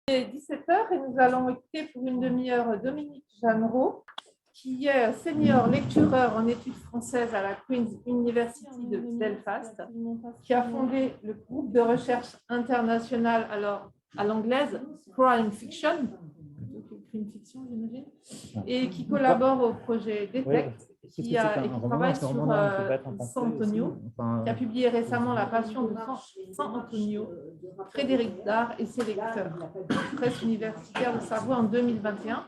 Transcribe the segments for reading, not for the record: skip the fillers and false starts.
17h et nous allons écouter pour une demi-heure Dominique Jeannereau, qui est senior lectureur en études françaises à la Queen's University de Belfast, qui a fondé le groupe de recherche international, alors à l'anglaise, Crime Fiction, j'imagine, et qui collabore au projet Detect, et qui travaille sur San Antonio, qui a publié récemment La Passion de San Antonio, Frédéric Dard et ses lecteurs, presse universitaire de Savoie en 2021,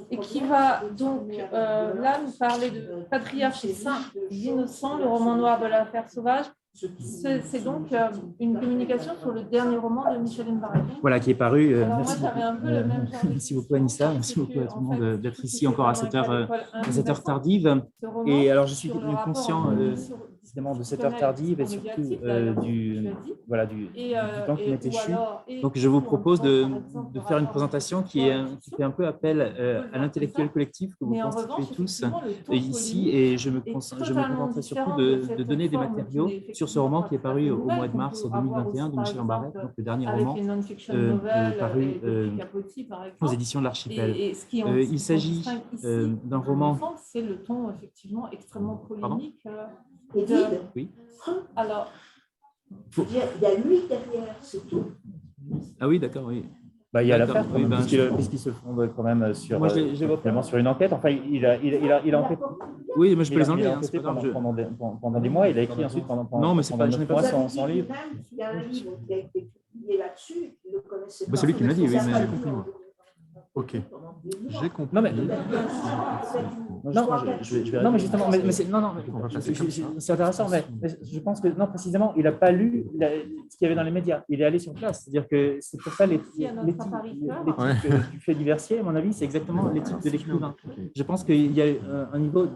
et qui va donc là nous parler de Patriarche et Saints innocents, le roman noir de l'affaire sauvage. C'est donc une communication sur le dernier roman de Michel Houellebecq. Voilà, qui est paru. Merci beaucoup Anissa, merci beaucoup à tout le monde d'être ici encore à cette heure tardive. Et alors je suis conscient évidemment de cette heure tardive et surtout du temps qui m'est échu. Donc je vous propose de faire une présentation qui fait un peu appel à l'intellectuel collectif que vous constituez tous ici, et je me contenterai surtout de donner des matériaux sur ce roman qui est paru au mois de mars 2021 de Michel Houellebecq, donc le dernier roman paru aux éditions de l'Archipel. Il s'agit d'un roman. C'est le ton effectivement extrêmement polémique. Oui. Alors, il y a lui derrière, c'est tout. Ah oui, d'accord, oui. Bah, il y a l'affaire, puisqu'il se fonde quand même sur une enquête. Enfin, il a enquêté. Oui, mais je peux les enlever. Pendant des mois, il a écrit ensuite pendant non, mais c'est pas, je n'ai pas son livre. Il y a un livre qui a été publié là-dessus, il le connaissait pas. C'est lui qui me l'a dit, oui, mais j'ai compris, moi. Ok, j'ai compris. Non, mais justement, c'est intéressant, mais je pense que non, précisément, il n'a pas lu ce qu'il y avait dans les médias. Il est allé sur place, c'est-à-dire que c'est pour ça l'éthique du fait diversier, à mon avis, c'est exactement l'éthique de l'écrivain. Je pense qu'il y a un niveau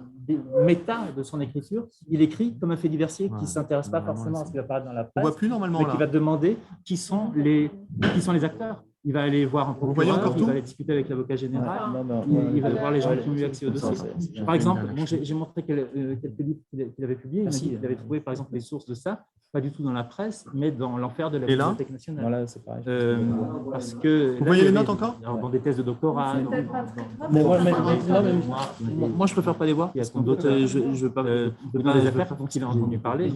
méta de son écriture. Il écrit comme un fait diversier qui ne s'intéresse pas forcément à ce qui va apparaître dans la presse, on voit plus normalement, mais qui va demander qui sont les acteurs. Il va aller voir un procureur, il va aller discuter avec l'avocat général, il va voir les gens qui ont eu accès au dossier. Par exemple, j'ai montré quelques livres qu'il avait publiés. Il m'a dit qu'il avait trouvé, par exemple, les sources de ça, pas du tout dans la presse, mais dans l'enfer de la Bibliothèque nationale. Voilà, c'est pareil. Parce que, vous voyez les notes encore dans des thèses de doctorat. Moi, je préfère pas les voir. Il y a d'autres. Je veux pas dans des affaires dont il a entendu parler.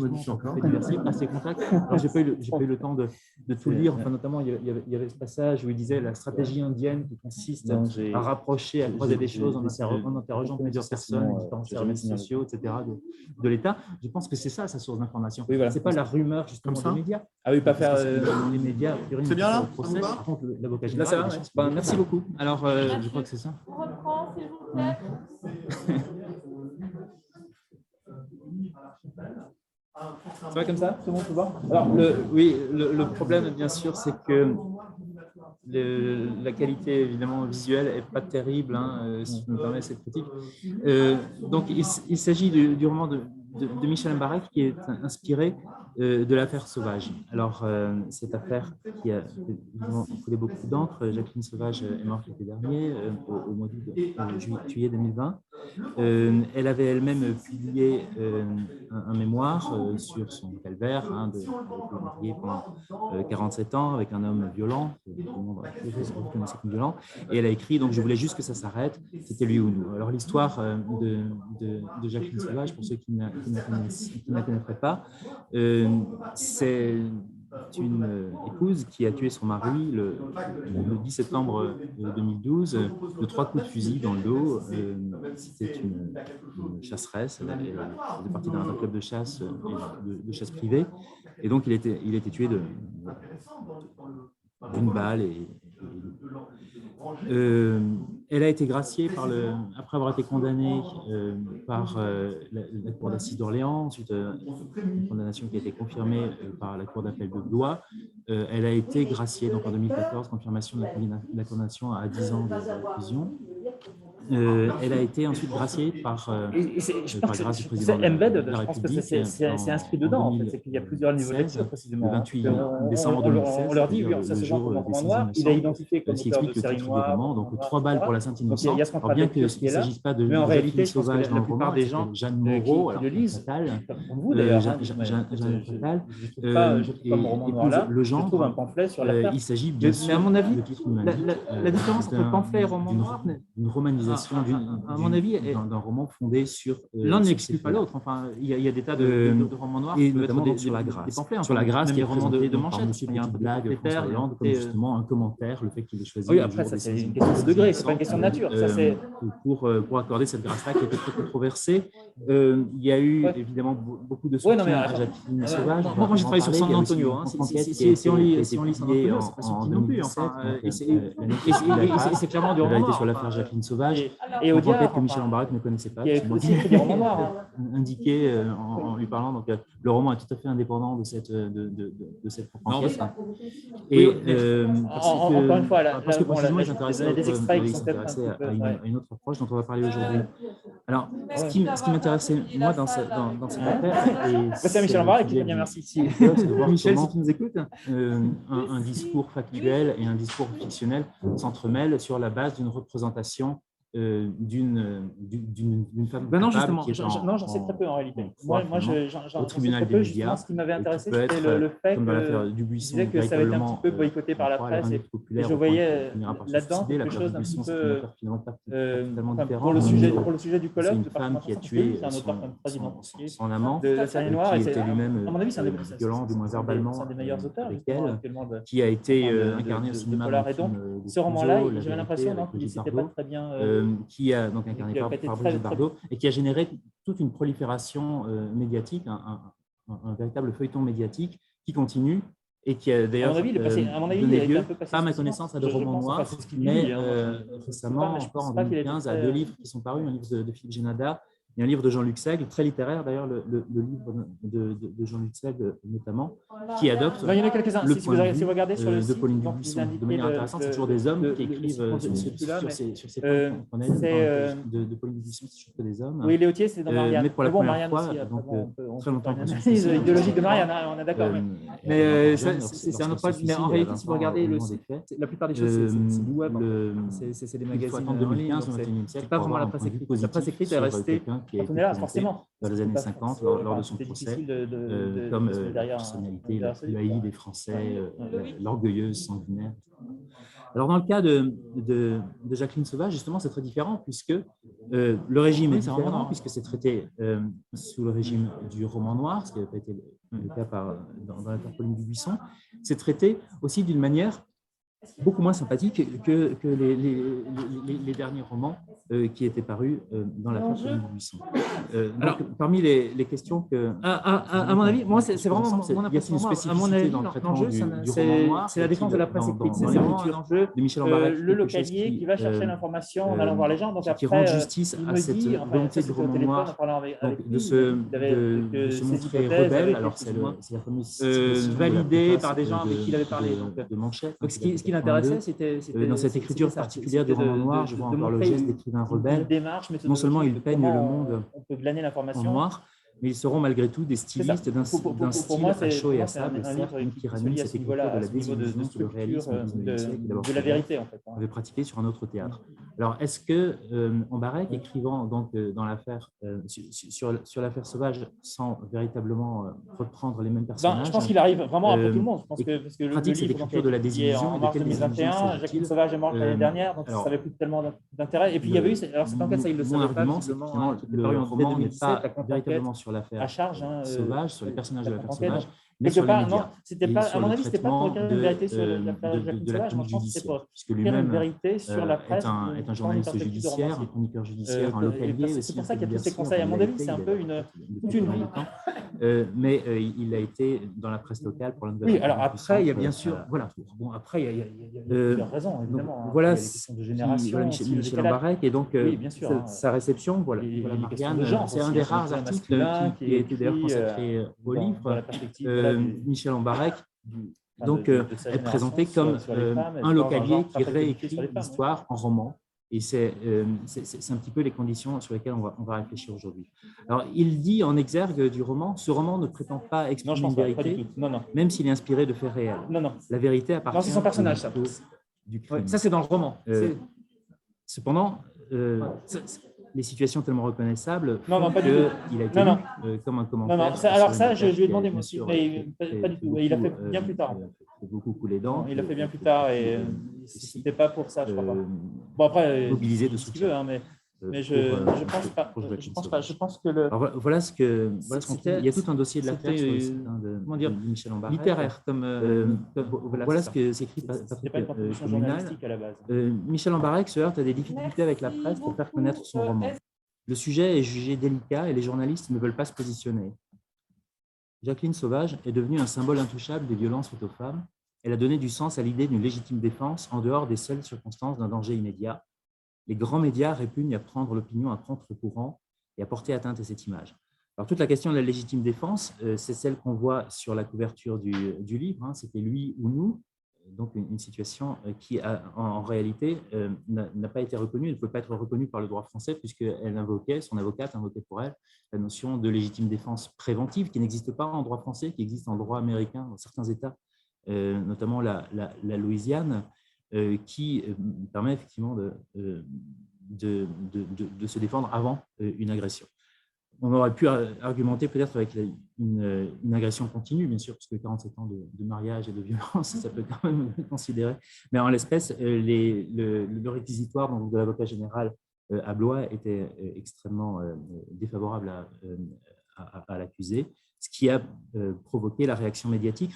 À ses contacts. J'ai pas eu le temps de tout lire. Enfin, notamment, il y avait ce passage où il disait la stratégie indienne qui consiste à rapprocher, à croiser des choses en interrogeant plusieurs personnes, différents services sociaux, etc. de l'État. Je pense que c'est ça sa source d'information. Oui, voilà. C'est pas la rumeur justement des médias. Ah oui, pas faire les médias. C'est bien là. Par contre, l'avocat général. Là, ça va. Merci beaucoup. Alors, je crois que c'est ça. On reprend, s'il vous plaît. Ça va comme ça? Tout le monde peut voir? Alors, le problème, bien sûr, c'est que la qualité évidemment visuelle n'est pas terrible, si je me permets cette critique. Donc, il s'agit du roman de Michel Houellebecq qui est inspiré de l'affaire Sauvage. Alors, cette affaire qui a coulé beaucoup d'encre, Jacqueline Sauvage est morte l'été dernier, au mois de juillet 2020. Elle avait elle-même publié un mémoire sur son calvaire, de pendant 47 ans avec un homme violent, tout le monde reconnaissait comme violent, et elle a écrit « Donc je voulais juste que ça s'arrête, c'était lui ou nous ». Alors l'histoire de Jacqueline Sauvage, pour ceux qui ne la connaîtraient pas, c'est une épouse qui a tué son mari le 10 septembre 2012 de 3 coups de fusil dans le dos. C'était une chasseresse, elle faisait partie d'un club de chasse, de chasse privée, et donc il était tué d'une balle. Elle a été graciée après avoir été condamnée par la Cour d'assises d'Orléans, ensuite une condamnation qui a été confirmée par la Cour d'appel de Blois. Elle a été graciée donc en 2014, confirmation de la condamnation à 10 ans de prison. elle a été ensuite graciée par grâce du président de la République. C'est inscrit dedans, en fait, c'est qu'il y a plusieurs niveaux de lecture, précisément. Le 28 décembre 2016, on leur dit, oui, ça le se voit comme jour roman noir, il est identifié comme ce qui auteur de explique le série titre du noire. roman, donc 3 balles pour la Sainte-Innocente. Il y a ce contrat Alors bien de qu'il ne lecture qui est là, s'agisse pas de mais en réalité, je pense que sauvage dans la le roman, plupart des gens Jeanne Moreau, qui le lisent, Fatal, comme vous d'ailleurs, Jeanne Fatal, je trouve pas mon roman noir là, le je trouve genre, un pamphlet sur l'affaire. il s'agit bien sûr, mais à mon avis, le titre nous l'indique, la différence entre pamphlet et roman noir, d'une romanisation, à mon avis, d'un roman fondé sur l'un n'exclut pas l'autre. Enfin, il y a des tas de romans noirs, et notamment sur la grâce. Des pamphlets, sur la grâce qui est romans présenté de manchette. il y a un blague François Hollande, comme justement un commentaire, le fait qu'il ait choisi. Oui, après, ça c'est une question de degré, c'est pas une question de nature. Pour accorder cette grâce-là qui était très controversée. Il y a eu évidemment beaucoup de soutien à Jacqueline Sauvage. Moi, j'ai travaillé sur San Antonio. Si on lit San Antonio, c'est pas sorti non plus. C'est clairement du roman noir. été sur l'affaire Jacqueline Sauvage. Et au diable, que Michel Ambarac ne connaissait pas. Qui a aussi écrit des romans noirs. Indiqué en lui parlant. Donc, le roman est tout à fait indépendant de cette enquête. Et encore une fois, parce que précisément, ils s'intéressaient à une autre approche dont on va parler aujourd'hui. Alors, ce qui m'intéressait, moi, dans cette affaire, c'est Michel Ambarac qui dit bien merci. Michel, si tu nous écoutes, un discours factuel et un discours fictionnel s'entremêlent sur la base d'une représentation d'une femme. Non, justement, j'en sais très peu en réalité. Moi, au tribunal des médias. Ce qui m'avait intéressé, c'était le fait que ça avait été un petit peu boycotté par la presse. Et je voyais là-dedans quelque chose d'un petit peu. Pour le sujet du colloque, c'est une femme qui a tué son amant, de la série noire, qui était lui-même violent, du moins verbalement, avec elle, qui a été incarné au cinéma dans le film. Ce roman-là, j'avais l'impression qu'il n'était pas très bien. Qui a donc incarné par Brigitte Bardot et qui a généré toute une prolifération médiatique, un véritable feuilleton médiatique qui continue et qui a d'ailleurs donné lieu, pas à ma connaissance, à de romans noirs, mais récemment, je crois en 2015, à 2 livres qui sont parus, un livre de Philippe Génada et un livre de Jean-Luc Seigle, très littéraire d'ailleurs, le livre de Jean-Luc Seigle notamment, qui adopte le point de vue de Pauline Dubuisson. De manière intéressante, c'est toujours des hommes qui écrivent sur ces points qu'on connaît de Pauline Dubuisson, c'est toujours que des hommes. Oui, Léautier, c'est dans Marianne. Mais pour la première fois, donc très longtemps. L'idéologie de Marianne, on est d'accord. Mais c'est un autre problème. Mais en réalité, si vous regardez la plupart des choses, c'est du web. C'est des magazines en ligne. C'est pas vraiment la presse écrite. La presse écrite est restée. Qui a été présenté dans les années 50 lors de son procès comme personnalité la plus haïe des Français, l'orgueilleuse, sanguinaire. Alors dans le cas de Jacqueline Sauvage, justement, c'est très différent puisque le régime est différent, puisque c'est traité sous le régime du roman noir, ce qui n'avait pas été le cas dans l'affaire Pauline Dubuisson. C'est traité aussi d'une manière beaucoup moins sympathique que les derniers romans qui étaient parus dans l'affaire Pauline Dubuisson. Alors, parmi les questions que... À mon avis, moi, c'est vraiment mon impression. À mon avis, l'enjeu, c'est la défense de la presse écrite. C'est vraiment un enjeu de Michel Ambarac, le localier qui va chercher l'information en allant voir les gens. Donc, qui rend justice à cette volonté du roman noir de se montrer rebelle. Alors, c'est la fameuse validée par des gens avec qui il avait parlé. De Manchette. Ce qui l'intéressait, c'était dans cette écriture particulière du roman noir, je vois encore le geste d'écrivain rebelle. Non seulement il peigne le monde en noir, mais ils seront malgré tout des stylistes d'un style à chaud et à sable, qui ranime cette écriture de la désillusion sur le réalisme de la vérité, en fait. Avait pratiqué sur un autre théâtre. Alors, est-ce que Ambarac, écrivant donc dans l'affaire sur l'affaire Sauvage, sans véritablement reprendre les mêmes personnages, je pense qu'il arrive vraiment après tout le monde. Je pense que pratique cette écriture de la désillusion. En mars 2021, Jacqueline Sauvage est morte l'année dernière, donc ça n'avait plus tellement d'intérêt. Et puis il y avait eu, alors cette enquête, ça il le savait pas. Mon argument, c'est que le roman n'est pas véritablement sur l'affaire Sauvage, sur les personnages de l'affaire Sauvage, mais sur les médias. À mon avis, c'était pas pour écrire une vérité sur l'affaire Jacqueline Sauvage, je pense que c'était pour écrire une vérité sur la presse. Est un journaliste judiciaire, un chroniqueur judiciaire, un localier. C'est pour ça qu'il y a tous ces conseils. À mon avis, c'est un peu toute une vie. Mais il a été dans la presse locale pour l'un. Oui, alors après, il y a bien sûr. Voilà. Bon, après, il y a plusieurs raisons, évidemment. Voilà, Michel Ambarac, et donc sa réception, voilà, Marianne, c'est un des rares articles qui a été d'ailleurs consacré au livre. Michel Ambarac donc est présenté comme un localier qui réécrit l'histoire en roman Et c'est un petit peu les conditions sur lesquelles on va réfléchir aujourd'hui. Alors, il dit en exergue du roman, ce roman ne prétend pas exprimer une vérité, même s'il est inspiré de faits réels. La vérité appartient. Non, c'est son personnage, ça. Du crime. Ça, c'est dans le roman. Cependant, les situations tellement reconnaissables non, pas du tout. Il a été lu comme un commentaire. Non, alors ça, je lui ai demandé, moi aussi, mais pas du tout. Il a fait bien plus tard. Beaucoup coulé dents. Il a fait bien plus tard et c'était pas pour ça, je crois pas. Bon, après, mobilisé de ce qu'il veut, hein, mais je pense pas. Je pense que le. Alors, voilà ce qu'on fait. Il y a tout un dossier de l'affaire sur le site de Michel Ambarek. Littéraire, voilà ce que s'écrit Patrick Communal. Michel Ambarek se heurte à des difficultés avec la presse pour faire connaître son roman. Le sujet est jugé délicat et les journalistes ne veulent pas se positionner. Jacqueline Sauvage est devenue un symbole intouchable des violences faites aux femmes. Elle a donné du sens à l'idée d'une légitime défense en dehors des seules circonstances d'un danger immédiat. Les grands médias répugnent à prendre l'opinion à contre-courant et à porter atteinte à cette image. Alors, toute la question de la légitime défense, c'est celle qu'on voit sur la couverture du livre. Hein, c'était lui ou nous, donc une situation qui, en réalité, n'a pas été reconnue. Elle ne peut pas être reconnue par le droit français puisqu'elle invoquait, son avocate invoquait pour elle la notion de légitime défense préventive qui n'existe pas en droit français, qui existe en droit américain dans certains États, notamment la Louisiane, qui permet effectivement de se défendre avant une agression. On aurait pu argumenter peut-être avec une agression continue, bien sûr, parce que 47 ans de mariage et de violence, ça peut quand même considérer. Mais en l'espèce, le réquisitoire de l'avocat général à Blois était extrêmement défavorable à l'accusé, ce qui a provoqué la réaction médiatique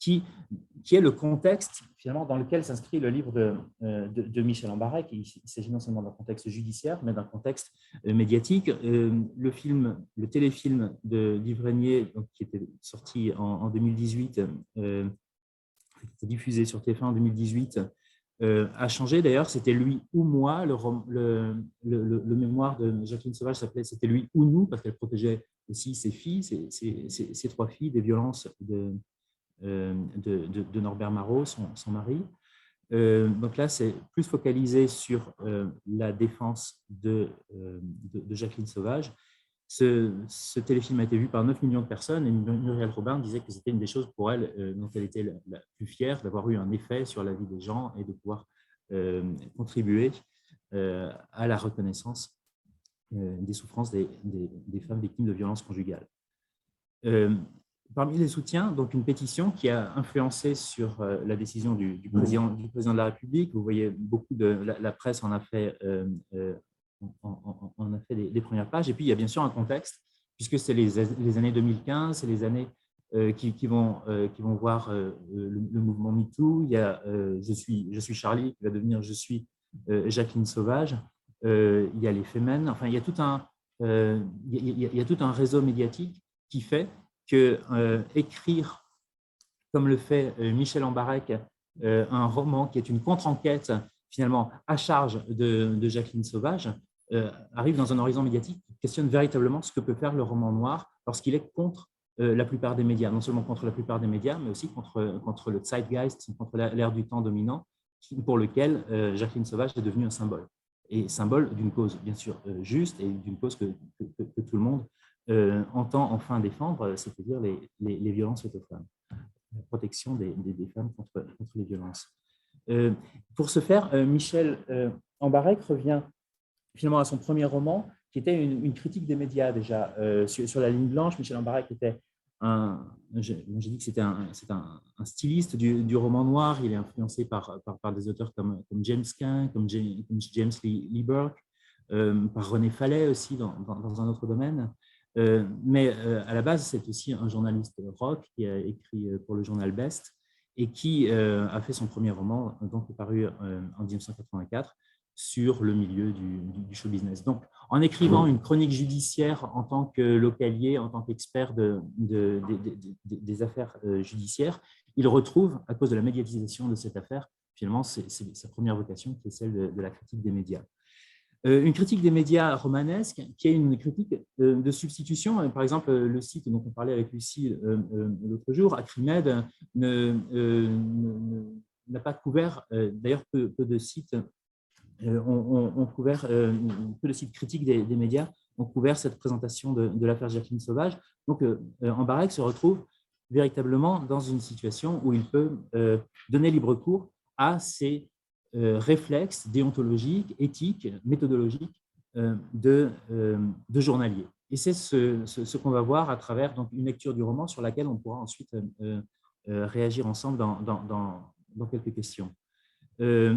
qui est le contexte finalement dans lequel s'inscrit le livre de Michel Ambarek. Il s'agit non seulement d'un contexte judiciaire, mais d'un contexte médiatique. Le téléfilm d'Yves Régnier, qui était sorti en 2018, qui était diffusé sur TF1 en 2018, a changé. D'ailleurs, c'était Lui ou moi. Le mémoire de Jacqueline Sauvage s'appelait C'était Lui ou nous, parce qu'elle protégeait aussi ses filles, ses trois filles, des violences de Norbert Marot, son mari. Donc là, c'est plus focalisé sur la défense de Jacqueline Sauvage. Ce téléfilm a été vu par 9 millions de personnes et Muriel Robin disait que c'était une des choses pour elle dont elle était la plus fière, d'avoir eu un effet sur la vie des gens et de pouvoir contribuer à la reconnaissance des souffrances des femmes victimes de violences conjugales. Parmi les soutiens, donc une pétition qui a influencé sur la décision du président de la République. Vous voyez, beaucoup de la presse en a fait les premières pages. Et puis, il y a bien sûr un contexte, puisque c'est les années 2015, c'est les années qui vont voir le mouvement MeToo. Il y a je suis Charlie, qui va devenir Je suis Jacqueline Sauvage. Il y a les Femen. Enfin, il y a tout un réseau médiatique qui fait que écrire, comme le fait Michel Ambarek, un roman qui est une contre-enquête finalement à charge de Jacqueline Sauvage, arrive dans un horizon médiatique qui questionne véritablement ce que peut faire le roman noir lorsqu'il est contre la plupart des médias, non seulement contre la plupart des médias, mais aussi contre le zeitgeist, contre l'ère du temps dominant, pour lequel Jacqueline Sauvage est devenue un symbole. Et symbole d'une cause, bien sûr, juste, et d'une cause que tout le monde entend enfin défendre, c'est-à-dire les violences faites aux femmes, la protection des femmes contre les violences. Pour ce faire, Michel Ambarek revient finalement à son premier roman, qui était une critique des médias déjà. Sur la ligne blanche, Michel Ambarek était j'ai dit que c'était un styliste du roman noir. Il est influencé par des auteurs comme James Cain, comme James Lee Burke, par René Fallet aussi dans un autre domaine. Mais à la base, c'est aussi un journaliste rock qui a écrit pour le journal Best et qui a fait son premier roman, donc paru en 1984, sur le milieu du show business. Donc, en écrivant une chronique judiciaire en tant que localier, en tant qu'expert des affaires judiciaires, il retrouve, à cause de la médiatisation de cette affaire, finalement, c'est sa première vocation, qui est celle de la critique des médias. Une critique des médias romanesques, qui est une critique de substitution. Par exemple, le site dont on parlait avec Lucie l'autre jour, Acrimed, n'a pas couvert, d'ailleurs peu de sites ont couvert, peu de sites critiques des médias ont couvert cette présentation de l'affaire Jacqueline Sauvage. Donc, Embarek se retrouve véritablement dans une situation où il peut donner libre cours à ses réflexes déontologiques, éthiques, méthodologiques de journalier. Et c'est ce qu'on va voir à travers donc, une lecture du roman sur laquelle on pourra ensuite réagir ensemble dans quelques questions. Tout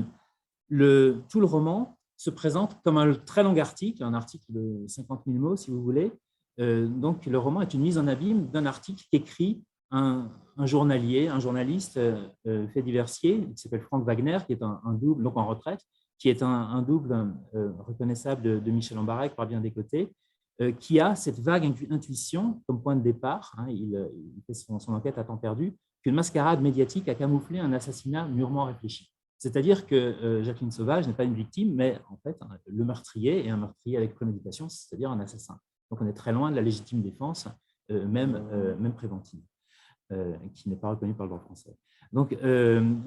le roman se présente comme un très long article, un article de 50 000 mots, si vous voulez. Donc, le roman est une mise en abîme d'un article qu'écrit un journalier, un journaliste fait diversier, qui s'appelle Frank Wagner, qui est un double, donc en retraite, qui est un double reconnaissable de Michel Embarek par bien des côtés, qui a cette vague intuition comme point de départ, hein, il fait son enquête à temps perdu, qu'une mascarade médiatique a camouflé un assassinat mûrement réfléchi. C'est-à-dire que Jacqueline Sauvage n'est pas une victime, mais en fait, le meurtrier est un meurtrier avec préméditation, c'est-à-dire un assassin. Donc, on est très loin de la légitime défense, même préventive, qui n'est pas reconnue par le droit français. Donc,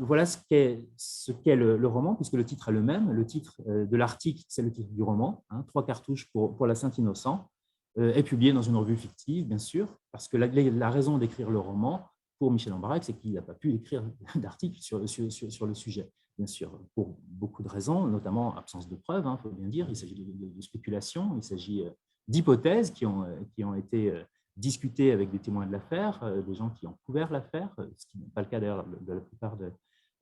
voilà ce qu'est le roman, puisque le titre est le même. Le titre de l'article, c'est le titre du roman, hein, 3 cartouches pour la Saint-Innocent, est publié dans une revue fictive, bien sûr, parce que la raison d'écrire le roman, pour Michel Embarek, c'est qu'il n'a pas pu écrire d'article sur le sujet, bien sûr, pour beaucoup de raisons, notamment absence de preuves, il faut bien dire. Il s'agit de spéculations, il s'agit d'hypothèses qui ont été discutées avec des témoins de l'affaire, des gens qui ont couvert l'affaire, ce qui n'est pas le cas d'ailleurs de la plupart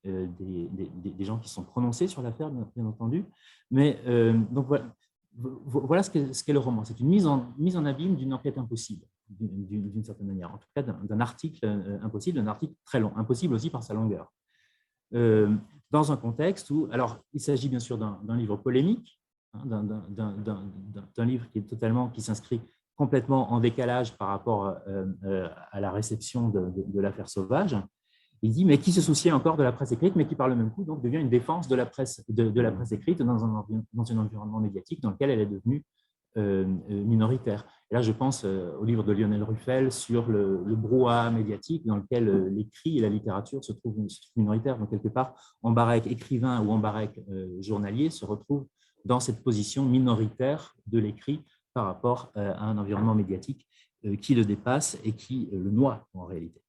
des gens qui sont prononcés sur l'affaire, bien entendu. Mais donc voilà ce qu'est le roman. C'est une mise en abîme d'une enquête impossible, d'une certaine manière, en tout cas d'un article impossible, d'un article très long, impossible aussi par sa longueur. Dans un contexte où, alors il s'agit bien sûr d'un livre polémique, hein, d'un livre qui s'inscrit complètement en décalage par rapport à la réception de l'affaire Sauvage. Il dit, mais qui se souciait encore de la presse écrite, mais qui par le même coup donc, devient une défense de la presse écrite dans un environnement médiatique dans lequel elle est devenue minoritaire. Et là, je pense au livre de Lionel Ruffel sur le brouhaha médiatique dans lequel l'écrit et la littérature se trouvent minoritaires. Donc, quelque part, Embarek écrivain ou Embarek journalier se retrouve dans cette position minoritaire de l'écrit par rapport à un environnement médiatique qui le dépasse et qui le noie en réalité.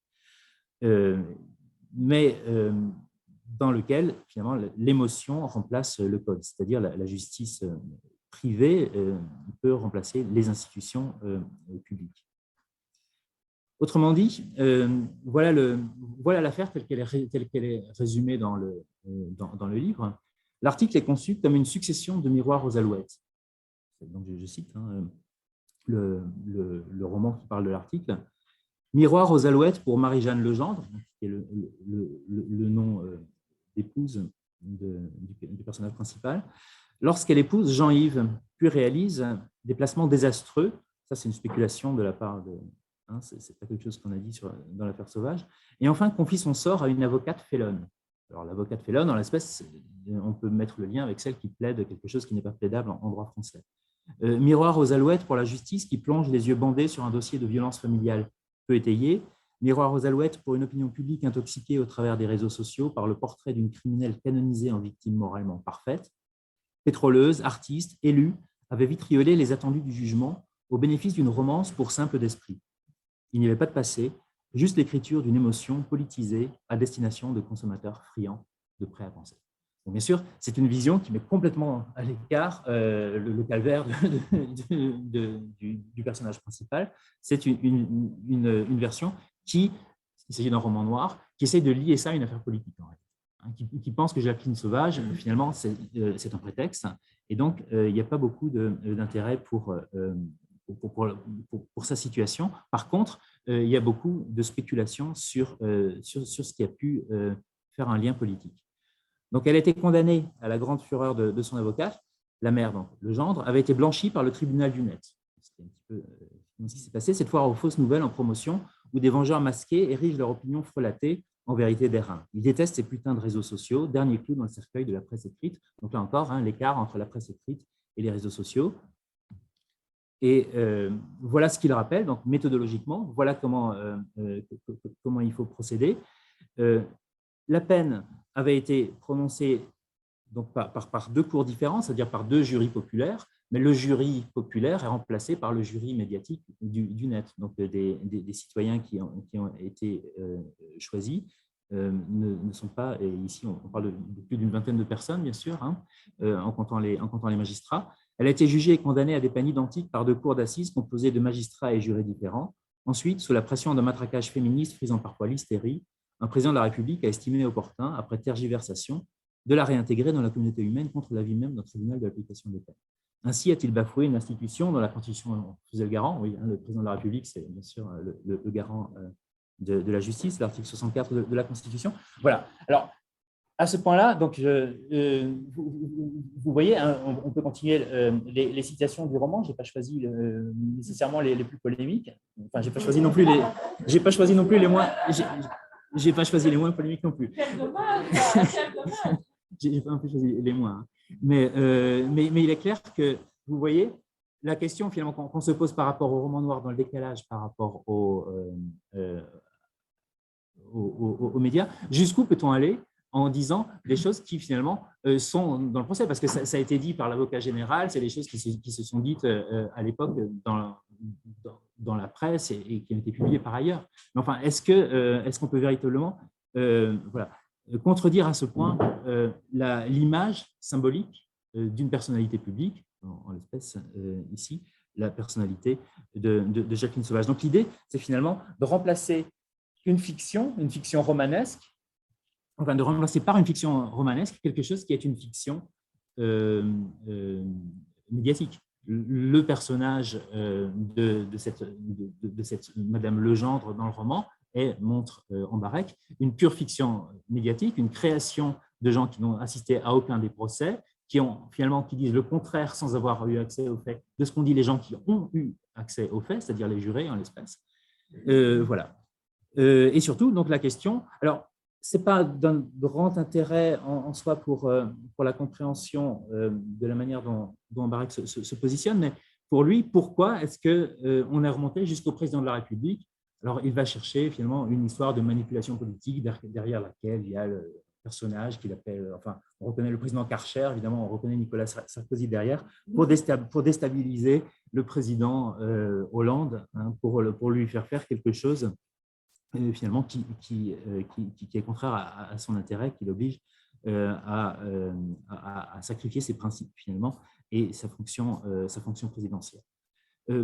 Mais dans lequel, finalement, l'émotion remplace le code, c'est-à-dire la justice privée peut remplacer les institutions publiques. Autrement dit, voilà l'affaire telle qu'elle est résumée dans le livre. L'article est conçu comme une succession de miroirs aux alouettes. Donc, je cite le roman qui parle de l'article. Miroir aux alouettes pour Marie-Jeanne Legendre, qui est le nom d'épouse du personnage principal, lorsqu'elle épouse Jean-Yves, puis réalise des placements désastreux. Ça, c'est une spéculation de la part de... Hein, ce n'est pas quelque chose qu'on a dit dans l'affaire Sauvage. Et enfin, confie son sort à une avocate félonne. Alors, l'avocate félonne, en l'espèce, on peut mettre le lien avec celle qui plaide quelque chose qui n'est pas plaidable en droit français. Miroir aux alouettes pour la justice qui plonge les yeux bandés sur un dossier de violence familiale peu étayé. Miroir aux alouettes pour une opinion publique intoxiquée au travers des réseaux sociaux par le portrait d'une criminelle canonisée en victime moralement parfaite. Pétroleuse, artiste, élue, avait vitriolé les attendus du jugement au bénéfice d'une romance pour simple d'esprit. Il n'y avait pas de passé, juste l'écriture d'une émotion politisée à destination de consommateurs friands de prêt à penser. Donc, bien sûr, c'est une vision qui met complètement à l'écart le calvaire du personnage principal. C'est une version il s'agit d'un roman noir, qui essaie de lier ça à une affaire politique, en réalité, qui pense que Jacqueline Sauvage, finalement, c'est un prétexte, et donc il n'y a pas beaucoup d'intérêt pour sa situation. Par contre, il y a beaucoup de spéculations sur ce qui a pu faire un lien politique. Donc, elle a été condamnée à la grande fureur de son avocate. La mère, donc, le gendre, avait été blanchie par le tribunal du net. C'était un petit peu ce qui s'est passé, cette fois aux fausses nouvelles en promotion, où des vengeurs masqués érigent leur opinion frelatée en vérité des reins. Ils détestent ces putains de réseaux sociaux, dernier clou dans le cercueil de la presse écrite. Donc là encore, l'écart entre la presse écrite et les réseaux sociaux. Et voilà ce qu'il rappelle, donc méthodologiquement, voilà comment il faut procéder. La peine avait été prononcée donc par deux cours différents, c'est-à-dire par deux jurys populaires, mais le jury populaire est remplacé par le jury médiatique du net. Donc, des citoyens qui ont été choisis ne sont pas, et ici on parle de plus d'une vingtaine de personnes, bien sûr, hein, en comptant les magistrats. Elle a été jugée et condamnée à des peines identiques par deux cours d'assises composées de magistrats et jurés différents. Ensuite, sous la pression d'un matraquage féministe frisant parfois l'hystérie, un président de la République a estimé opportun, après tergiversation, de la réintégrer dans la communauté humaine contre l'avis même d'un tribunal de l'application des peines. Ainsi a-t-il bafoué une institution dont la Constitution faisait le garant. Oui, hein, le président de la République, c'est bien sûr le garant de la justice, l'article 64 de la Constitution. Voilà. Alors, à ce point-là, donc, vous voyez, hein, on peut continuer les citations du roman. Je n'ai pas choisi nécessairement les plus polémiques. Enfin, je n'ai pas choisi non plus les moins. J'ai pas choisi les moins polémiques non plus. Quel dommage, quel dommage. J'ai pas un peu choisi les moins. Hein. Mais il est clair que, vous voyez, la question finalement qu'on se pose par rapport au roman noir dans le décalage par rapport aux médias, jusqu'où peut-on aller en disant des choses qui finalement sont dans le procès, parce que ça a été dit par l'avocat général, c'est des choses qui se sont dites à l'époque dans la presse et qui ont été publiées par ailleurs. Mais enfin, est-ce qu'on peut véritablement contredire à ce point l'image symbolique d'une personnalité publique, en l'espèce ici, la personnalité de Jacqueline Sauvage. Donc l'idée, c'est finalement de remplacer une fiction romanesque, enfin de remplacer par une fiction romanesque quelque chose qui est une fiction médiatique. Le personnage de cette Madame Legendre dans le roman montre en Embarek une pure fiction médiatique, une création de gens qui n'ont assisté à aucun des procès, qui disent le contraire sans avoir eu accès aux faits de ce qu'ont dit les gens qui ont eu accès aux faits, c'est-à-dire les jurés en l'espèce. Voilà. Et surtout, donc la question, alors ce n'est pas d'un grand intérêt en soi pour la compréhension de la manière dont Embarek se positionne, mais pour lui, pourquoi est-ce qu'on est remonté jusqu'au président de la République? Alors, il va chercher finalement une histoire de manipulation politique derrière laquelle il y a le personnage qu'il appelle, enfin, on reconnaît le président Karcher, évidemment, on reconnaît Nicolas Sarkozy derrière, pour déstabiliser le président Hollande, hein, pour lui faire faire quelque chose finalement qui est contraire à son intérêt, qui l'oblige à sacrifier ses principes finalement et sa fonction présidentielle.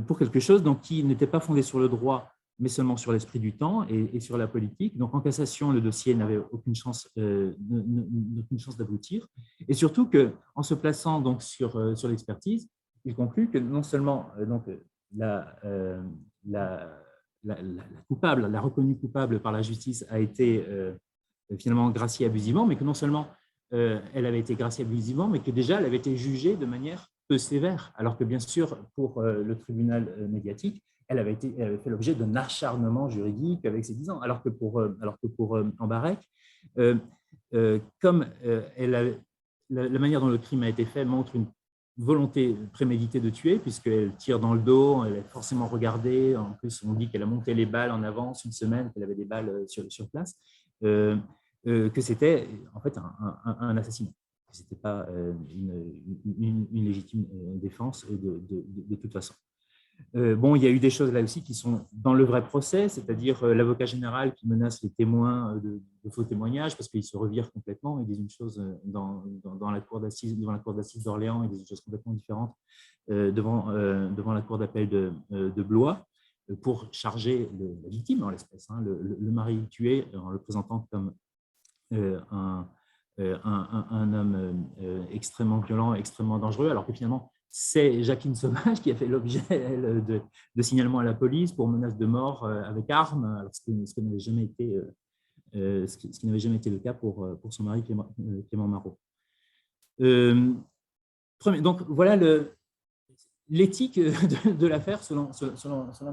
Pour quelque chose donc, qui n'était pas fondé sur le droit, mais seulement sur l'esprit du temps et sur la politique. Donc, en cassation, le dossier n'avait aucune chance d'aboutir. Et surtout qu'en se plaçant donc, sur l'expertise, il conclut que non seulement la reconnue coupable par la justice a été finalement graciée abusivement, mais que non seulement elle avait été graciée abusivement, mais que déjà elle avait été jugée de manière peu sévère, alors que bien sûr, pour le tribunal médiatique, elle avait fait l'objet d'un acharnement juridique avec ses 10 ans, alors que pour Embarek, comme la manière dont le crime a été fait montre une volonté préméditée de tuer, puisqu'elle tire dans le dos, elle est forcément regardée, en plus on dit qu'elle a monté les balles en avance une semaine, qu'elle avait des balles sur place, que c'était en fait un assassinat. Ce n'était pas une légitime défense de toute façon. Bon, il y a eu des choses là aussi qui sont dans le vrai procès, c'est-à-dire l'avocat général qui menace les témoins de faux témoignages parce qu'ils se revirent complètement, ils disent une chose devant la cour d'assises d'Orléans, ils disent une chose complètement différente devant la cour d'appel de Blois pour charger la victime en l'espèce, hein, le mari tué en le présentant comme un homme extrêmement violent, extrêmement dangereux, alors que finalement c'est Jacqueline Sauvage qui a fait l'objet de signalements à la police pour menace de mort avec arme, ce qui n'avait jamais été le cas pour son mari Clément Marot. Donc voilà l'éthique de l'affaire selon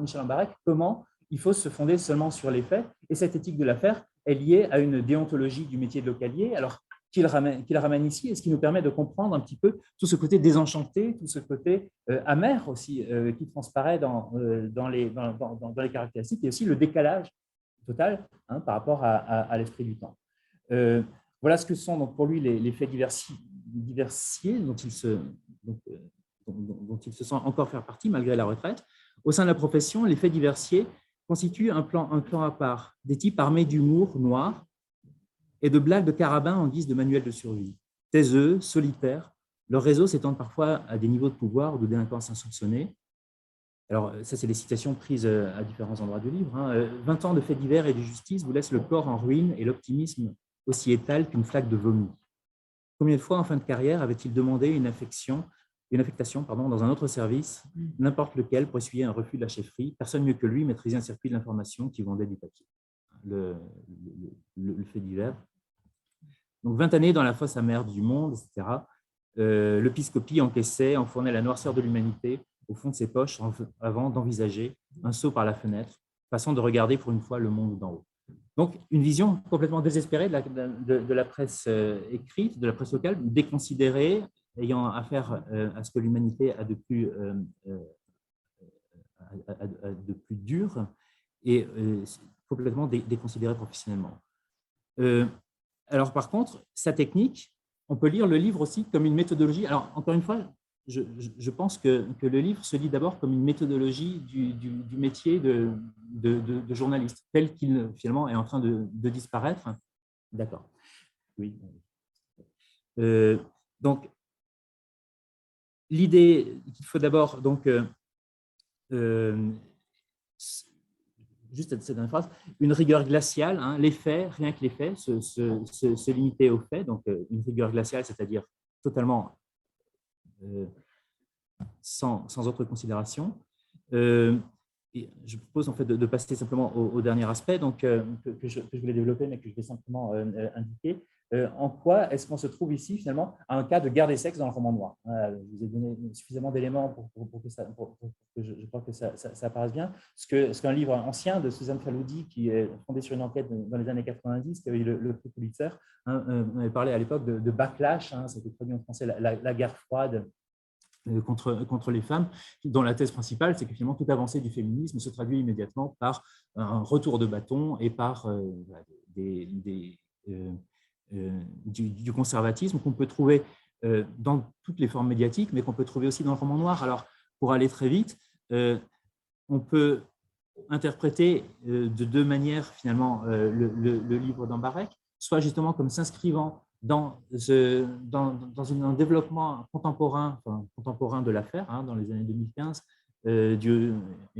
Michel Embarek, comment il faut se fonder seulement sur les faits, et cette éthique de l'affaire est liée à une déontologie du métier de localier, alors qu'il ramène ici, et ce qui nous permet de comprendre un petit peu tout ce côté désenchanté, tout ce côté amer aussi, qui transparaît dans les caractéristiques, et aussi le décalage total, hein, par rapport à l'esprit du temps. voilà ce que sont donc, pour lui les faits diversiers dont il se sent encore faire partie malgré la retraite. Au sein de la profession, les faits diversiers constituent un clan à part, des types armés d'humour noir et de blagues de carabin en guise de manuel de survie. Taiseux, solitaires, leurs réseaux s'étendent parfois à des niveaux de pouvoir ou de délinquance insoupçonnés. Alors, ça, c'est des citations prises à différents endroits du livre. 20 ans de faits divers et de justice vous laissent le corps en ruine et l'optimisme aussi étale qu'une flaque de vomi. Combien de fois, en fin de carrière, avait-il demandé une affectation dans un autre service, n'importe lequel, pour essuyer un refus de la chefferie? Personne mieux que lui maîtrisait un circuit de l'information qui vendait du papier. Le fait divers. Donc, 20 années dans la fosse amère du monde, etc. Le piscopie encaissait, enfournait la noirceur de l'humanité au fond de ses poches avant d'envisager un saut par la fenêtre, façon de regarder pour une fois le monde d'en haut. Donc, une vision complètement désespérée de la presse écrite, de la presse locale, déconsidérée, ayant affaire à ce que l'humanité a de plus dur et complètement déconsidérée professionnellement. Alors, par contre, sa technique, on peut lire le livre aussi comme une méthodologie. Alors, encore une fois, je pense que le livre se lit d'abord comme une méthodologie du métier de journaliste, tel qu'il finalement est en train de disparaître. D'accord. Oui. Donc, l'idée qu'il faut d'abord, donc, juste cette phrase, une rigueur glaciale, hein, les faits, rien que les faits, se limiter aux faits, donc une rigueur glaciale, c'est-à-dire totalement sans autre considération. Et je propose en fait de passer simplement au dernier aspect donc, que je voulais développer, mais que je vais simplement indiquer. En quoi est-ce qu'on se trouve ici, finalement, à un cas de guerre des sexes dans le roman noir? Je vous ai donné suffisamment d'éléments pour que je crois que ça apparaisse bien. Ce qu'un livre ancien de Suzanne Faludi, qui est fondé sur une enquête dans les années 90, qui avait eu le prix Pulitzer, on avait parlé à l'époque de backlash, c'était traduit en français, la guerre froide contre les femmes, dont la thèse principale, c'est que finalement toute avancée du féminisme se traduit immédiatement par un retour de bâton et par du conservatisme qu'on peut trouver dans toutes les formes médiatiques, mais qu'on peut trouver aussi dans le roman noir. Alors, pour aller très vite, on peut interpréter de deux manières finalement le livre d'Ambarek, soit justement comme s'inscrivant dans un développement contemporain de l'affaire, dans les années 2015 et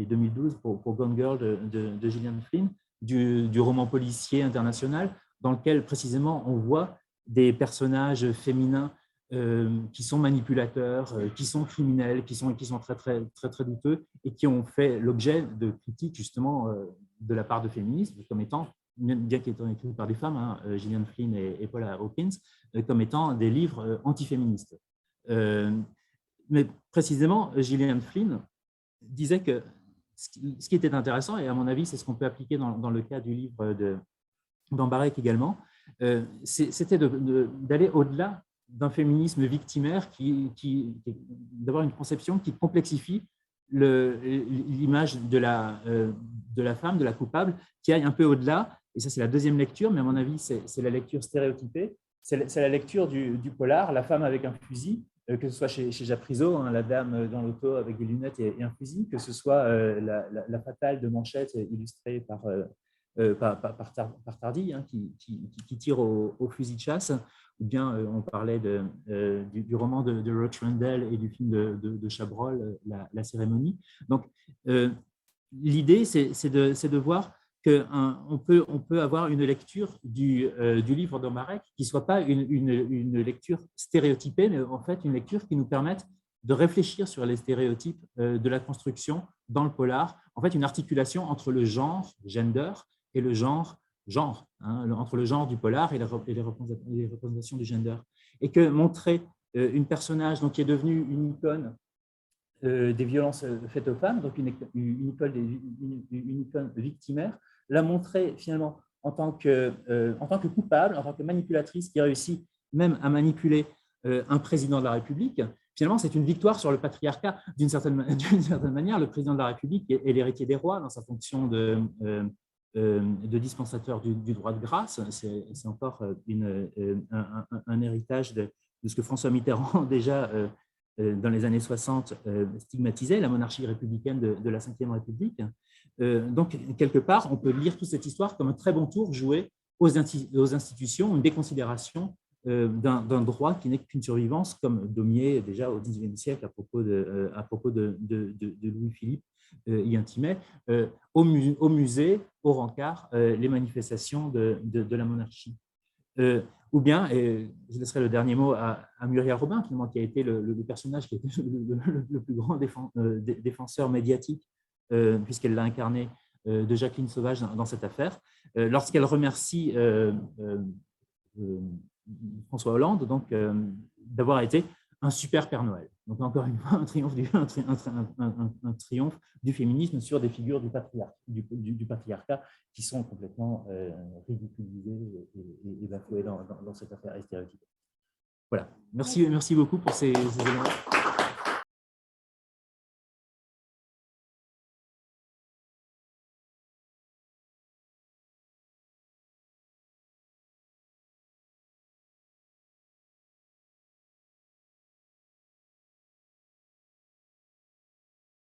2012 pour Gone Girl de Gillian Flynn, du roman policier international, dans lequel précisément on voit des personnages féminins qui sont manipulateurs, qui sont criminels, qui sont très douteux et qui ont fait l'objet de critiques justement de la part de féministes comme étant, bien qu'étant écrits par des femmes, Gillian Flynn et Paula Hawkins, comme étant des livres antiféministes. Mais précisément, Gillian Flynn disait que ce qui était intéressant, et à mon avis, c'est ce qu'on peut appliquer dans le cas du livre d'Ambarek également, c'était d'aller au-delà d'un féminisme victimaire, d'avoir une conception qui complexifie l'image de la femme, de la coupable, qui aille un peu au-delà. Et ça, c'est la deuxième lecture, mais à mon avis, c'est la lecture stéréotypée. C'est la lecture du polar, la femme avec un fusil, que ce soit chez Japrisot, la dame dans l'auto avec des lunettes et un fusil, que ce soit la fatale de Manchette illustrée par Tardy, qui tire au fusil de chasse, ou bien on parlait du roman de Roach Randall et du film de Chabrol, la cérémonie. Donc, l'idée, c'est de voir qu'on peut avoir une lecture du livre d'Ambarek qui ne soit pas une lecture stéréotypée, mais en fait une lecture qui nous permette de réfléchir sur les stéréotypes de la construction dans le polar, en fait une articulation entre le genre, gender, et le genre, entre le genre du polar et les représentations du gender. Et que montrer une personnage qui est devenue une icône des violences faites aux femmes, donc une icône victimaire, la montrer finalement en tant que coupable, en tant que manipulatrice qui réussit même à manipuler un président de la République. Finalement, c'est une victoire sur le patriarcat. D'une certaine manière, le président de la République est l'héritier des rois dans sa fonction de dispensateur du droit de grâce. C'est encore un héritage de ce que François Mitterrand, déjà dans les années 60, stigmatisait, la monarchie républicaine de la Ve République. Donc, quelque part, on peut lire toute cette histoire comme un très bon tour joué aux institutions, une déconsidération d'un droit qui n'est qu'une survivance, comme Daumier, déjà au XIXe siècle, à propos de Louis-Philippe, y intimait, au musée, au rencard, les manifestations de la monarchie. Ou bien, et je laisserai le dernier mot à Muriel Robin, finalement, qui a été le personnage qui a été le plus grand défenseur médiatique, puisqu'elle l'a incarné, de Jacqueline Sauvage dans cette affaire, lorsqu'elle remercie François Hollande donc d'avoir été un super Père Noël. Donc encore une fois, un triomphe du féminisme sur des figures du patriarcat qui sont complètement ridiculisées et bafouées dans cette affaire stéréotypée. Voilà. Merci beaucoup pour ces éléments.